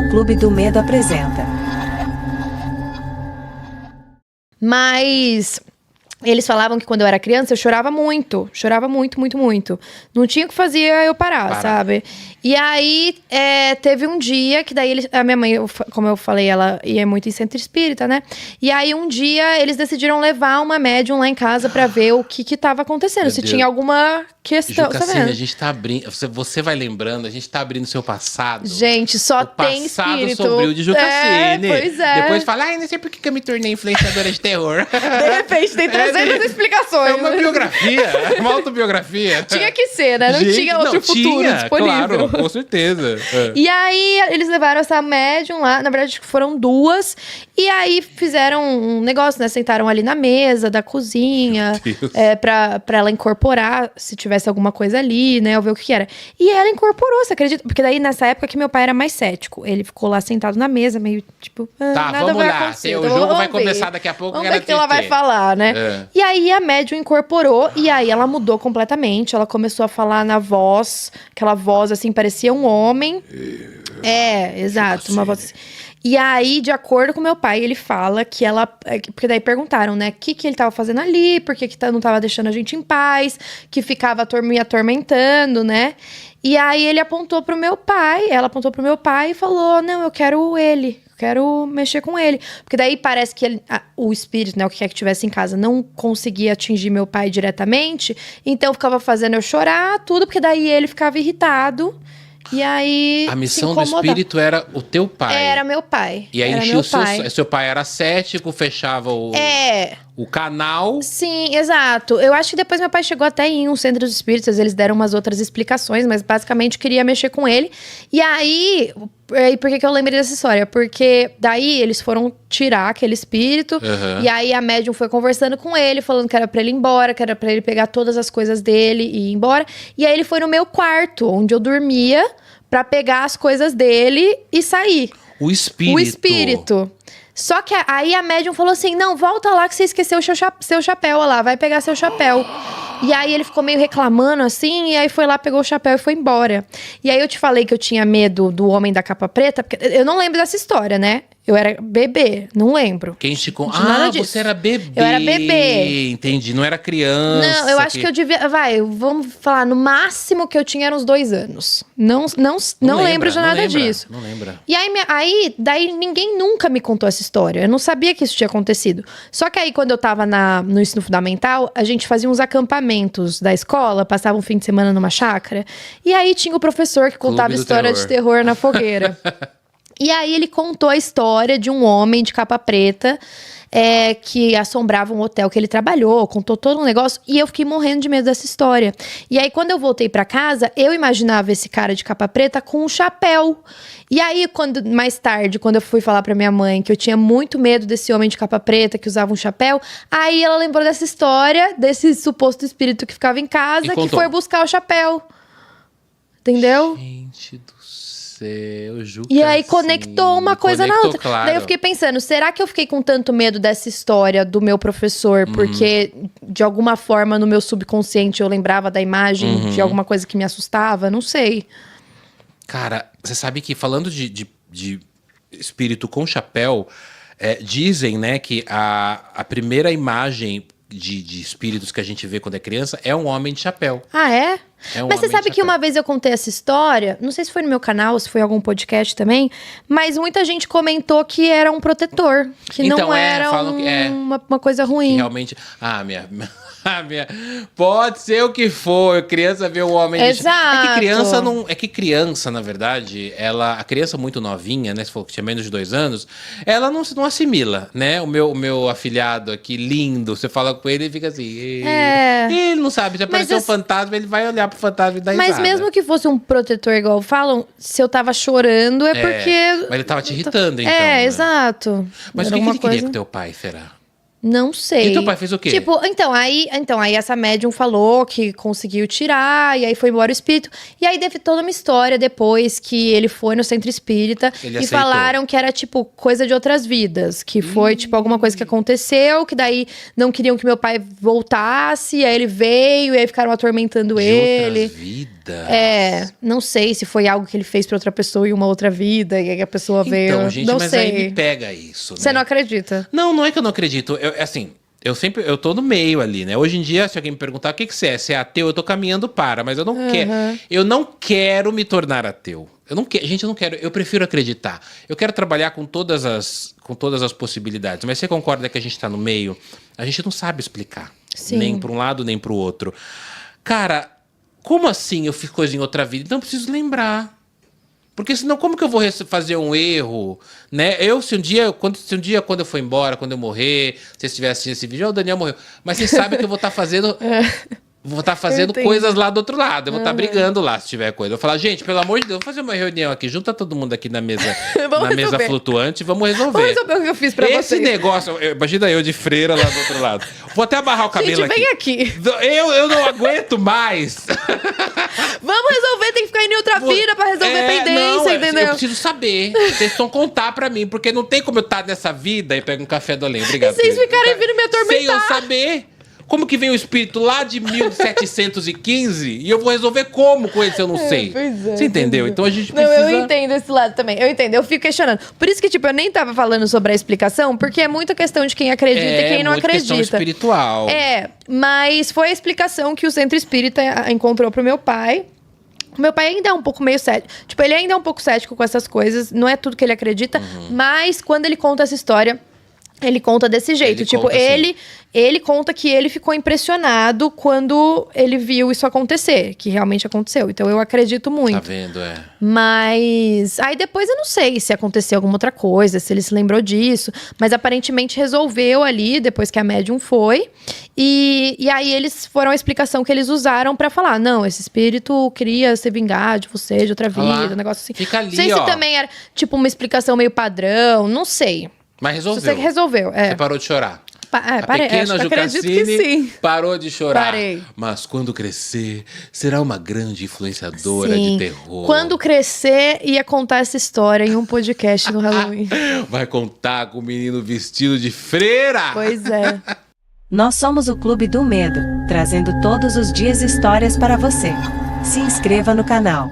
O Clube do Medo apresenta. Mas eles falavam que quando eu era criança eu chorava muito. Chorava muito, muito, muito. Não tinha o que fazia eu parar, sabe? E aí, teve um dia que daí a minha mãe, como eu falei, ela ia muito em centro espírita, né? E aí, um dia, eles decidiram levar uma médium lá em casa pra ver o que tava acontecendo. Meu se Deus. tinha alguma questão, tá Jucassine, vendo? a gente tá abrindo... Você vai lembrando, a gente tá abrindo seu passado. Gente, só o tem passado espírito. sombrio de Jucassine. Pois é. Depois fala, ai, não sei por que eu me tornei influenciadora de terror. De repente, tem 300 explicações. É uma biografia, é uma autobiografia. Tinha que ser, né? Não Gente, tinha outro futuro tinha, disponível. Claro, com certeza. E aí, eles levaram essa médium lá, na verdade, foram duas. E aí, fizeram um negócio, né? Sentaram ali na mesa da cozinha, pra ela incorporar, se tivesse alguma coisa ali, né? Ou ver o que era. E ela incorporou, você acredita? Porque daí, nessa época que meu pai era mais cético. Ele ficou lá sentado na mesa, meio tipo... Tá, nada vamos vai lá. acontecer. O Então, jogo vai vamos ver. começar daqui a pouco. Vamos ver o que ela vai falar, né? E aí, a médium incorporou. E aí, ela mudou completamente. Ela começou a falar na voz. Aquela voz, assim, parecia um homem. Exato. Uma voz assim. E aí, de acordo com meu pai, ele fala que ela... Porque daí perguntaram, né? O que ele tava fazendo ali? Por que não tava deixando a gente em paz? Que ficava me atormentando, né? E aí, ele apontou pro meu pai. Ela apontou pro meu pai e falou... Não, eu quero ele. Quero mexer com ele. Porque daí parece que o espírito, né, o que quer que tivesse em casa, não conseguia atingir meu pai diretamente. Então, ficava fazendo eu chorar, tudo. Porque daí ele ficava irritado. E aí, a missão do espírito era o teu pai. Era meu pai. E aí, enchia seu pai era cético, fechava o canal. Sim, exato. Eu acho que depois meu pai chegou até em um centro de espíritos, eles deram umas outras explicações, mas basicamente queria mexer com ele. E aí, por que eu lembrei dessa história? Porque daí eles foram tirar aquele espírito, e aí a médium foi conversando com ele, falando que era pra ele ir embora, que era pra ele pegar todas as coisas dele e ir embora. E aí ele foi no meu quarto, onde eu dormia, pra pegar as coisas dele e sair. O espírito. O espírito. Só que aí a médium falou assim, não, volta lá que você esqueceu o seu chapéu, olha lá, vai pegar seu chapéu. E aí ele ficou meio reclamando assim, e aí foi lá, pegou o chapéu e foi embora. E aí eu te falei que eu tinha medo do homem da capa preta, porque eu não lembro dessa história, né? Eu era bebê, não lembro. Quem te conta? Nada disso. Você era bebê. Eu era bebê. Entendi, não era criança. Não, eu acho que eu devia... Vamos falar, no máximo que eu tinha eram uns 2 anos. Não lembro de nada disso. Não lembra. E aí, daí ninguém nunca me contou essa história. Eu não sabia que isso tinha acontecido. Só que aí, quando eu tava no ensino fundamental, a gente fazia uns acampamentos da escola, passava um fim de semana numa chácara. E aí tinha o professor que contava história de terror na fogueira. E aí ele contou a história de um homem de capa preta que assombrava um hotel que ele trabalhou, contou todo um negócio, e eu fiquei morrendo de medo dessa história. E aí, quando eu voltei pra casa, eu imaginava esse cara de capa preta com um chapéu. E aí, mais tarde, quando eu fui falar pra minha mãe que eu tinha muito medo desse homem de capa preta que usava um chapéu, aí ela lembrou dessa história, desse suposto espírito que ficava em casa, que foi buscar o chapéu. Entendeu? Gente do céu, E aí conectou uma coisa na outra. Claro. Daí eu fiquei pensando, será que eu fiquei com tanto medo dessa história do meu professor? Porque, de alguma forma, no meu subconsciente, eu lembrava da imagem de alguma coisa que me assustava? Não sei. Cara, você sabe que falando de espírito com chapéu, dizem, né, que a primeira imagem de espíritos que a gente vê quando é criança é um homem de chapéu. Ah, é? Mas você sabe que chapéu. uma vez eu contei essa história, não sei se foi no meu canal, se foi em algum podcast também, mas muita gente comentou que era um protetor, que então, não era uma coisa ruim. Que realmente... Pode ser o que for, criança vê o homem... Exato. É que criança, na verdade, a criança muito novinha, né, se for que tinha menos de 2 anos, ela não assimila, né? O meu afilhado aqui, lindo, você fala com ele e fica assim... Ele não sabe, se aparecer um fantasma, ele vai olhar pro fantasma e dar risada. Mas mesmo que fosse um protetor igual falam, se eu tava chorando porque... Mas ele tava te irritando, então. Né? Exato. Mas o que ele queria com teu pai, será? Não sei. E teu pai fez o quê? Tipo, então aí essa médium falou que conseguiu tirar, e aí foi embora o espírito. E aí teve toda uma história depois que ele foi no centro espírita e falaram que era, tipo, coisa de outras vidas. Que foi, tipo, alguma coisa que aconteceu, que daí não queriam que meu pai voltasse, aí ele veio, e aí ficaram atormentando ele. De outras vidas. Não sei se foi algo que ele fez pra outra pessoa em uma outra vida, e aí a pessoa veio. Então, gente, não mas sei. aí me pega isso, né? Você não acredita? Não é que eu não acredito. Eu tô no meio ali, né? Hoje em dia, se alguém me perguntar o que você é, se é ateu, eu tô caminhando para, mas eu não quero me tornar ateu. Eu não quero, eu prefiro acreditar. Eu quero trabalhar com todas as possibilidades, mas você concorda que a gente tá no meio? A gente não sabe explicar. Sim. Nem para um lado, nem para o outro. Cara, como assim eu fiz coisa em outra vida? Então eu preciso lembrar. Porque senão, como que eu vou fazer um erro, né? Se um dia, quando eu for embora, quando eu morrer, se vocês estiverem assistindo esse vídeo, o Daniel morreu. Mas vocês sabem que eu vou estar fazendo... Vou estar fazendo coisas lá do outro lado. Eu vou estar brigando lá, se tiver coisa. Eu vou falar, gente, pelo amor de Deus, vamos fazer uma reunião aqui. Junta todo mundo aqui na mesa, mesa flutuante. Vamos resolver. Vamos resolver o que eu fiz pra vocês. Esse negócio... Imagina eu de freira lá do outro lado. Vou até amarrar o cabelo gente, vem aqui. Eu não aguento mais. Vamos resolver, tem que ficar em outra vida pra resolver pendência, entendeu? Eu preciso saber. Vocês precisam contar pra mim, porque não tem como eu estar nessa vida e pego um café do além. Obrigado. E vocês ficarem vindo me atormentar. Sem eu saber. Como que vem o espírito lá de 1715 e eu vou resolver como com ele se eu não sei? Você entendeu? Então a gente precisa... Não, eu entendo esse lado também. Eu entendo, eu fico questionando. Por isso que, eu nem tava falando sobre a explicação, porque é muita questão de quem acredita e quem não acredita. É questão espiritual. Mas foi a explicação que o Centro Espírita encontrou pro meu pai. O meu pai ainda é um pouco meio cético. Ele ainda é um pouco cético com essas coisas. Não é tudo que ele acredita. Mas quando ele conta essa história... Ele conta desse jeito, ele conta que ele ficou impressionado quando ele viu isso acontecer, que realmente aconteceu. Então eu acredito muito. Tá vendo, Mas aí depois eu não sei se aconteceu alguma outra coisa, se ele se lembrou disso, mas aparentemente resolveu ali, depois que a médium foi. E aí eles foram a explicação que eles usaram pra falar, não, esse espírito queria se vingar de você, de outra vida, um negócio assim. Fica ali, não sei se também era uma explicação meio padrão, não sei. Mas resolveu. Você resolveu, Você parou de chorar. Parei. A pequena Jucassine parou de chorar. Parei. Mas quando crescer, será uma grande influenciadora de terror. Quando crescer, ia contar essa história em um podcast no Halloween. Vai contar com o menino vestido de freira. Pois é. Nós somos o Clube do Medo, trazendo todos os dias histórias para você. Se inscreva no canal.